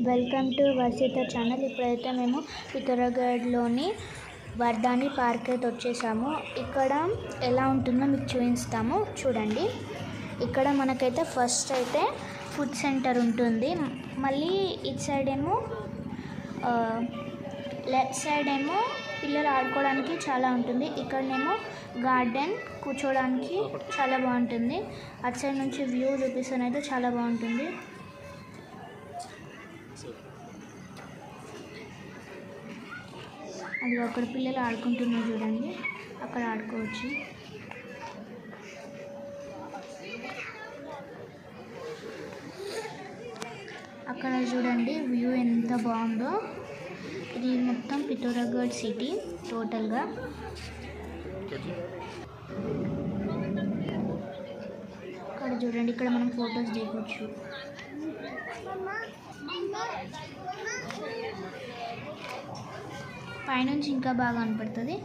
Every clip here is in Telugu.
Welcome to Varshita channel. ఇప్పుడైతే మేము పితరగఢ్లోని వర్ధాని పార్క్ అయితే వచ్చేసాము. ఇక్కడ ఎలా ఉంటుందో మీకు చూపిస్తాము, చూడండి. ఇక్కడ మనకైతే ఫస్ట్ అయితే ఫుడ్ సెంటర్ ఉంటుంది. మళ్ళీ ఇటు సైడ్ ఏమో లెఫ్ట్ సైడ్ ఏమో పిల్లలు ఆడుకోవడానికి చాలా ఉంటుంది. ఇక్కడనేమో గార్డెన్ కూర్చోవడానికి చాలా బాగుంటుంది. అటు సైడ్ నుంచి వ్యూ చూపిస్తాను అయితే చాలా బాగుంటుంది. అది అక్కడ పిల్లలు ఆడుకుంటున్నారు చూడండి, అక్కడ ఆడుకోవచ్చు. అక్కడ చూడండి వ్యూ ఎంత బాగుందో. ఇది మొత్తం పితోరాగఢ్ సిటీ టోటల్గా. ఇక్కడ చూడండి, ఇక్కడ మనం ఫొటోస్ దిగొచ్చు. పైనుంచి ఇంకా బాగా కనపడుతుంది.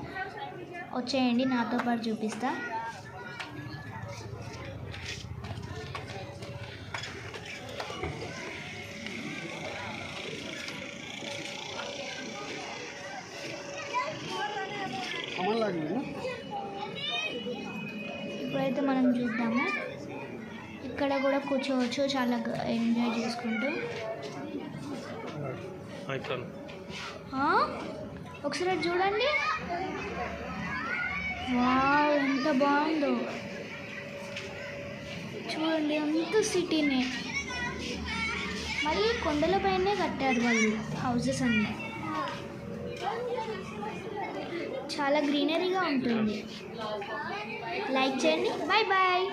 వచ్చేయండి, నాతో పాటు చూపిస్తా. ఇప్పుడైతే మనం చూద్దాము. ఇక్కడ కూడా కూర్చోవచ్చు, చాలా ఎంజాయ్ చేసుకుంటూ. ఒకసారి చూడండి, వావ్ ఎంత బాగుందో చూడండి. అంత సిటీనే, మళ్ళీ కొండలపైనే కట్టారు వాళ్ళు హౌసెస్ అన్నీ. చాలా గ్రీనరీగా ఉంటుంది. లైక్ చేయండి. Bye bye.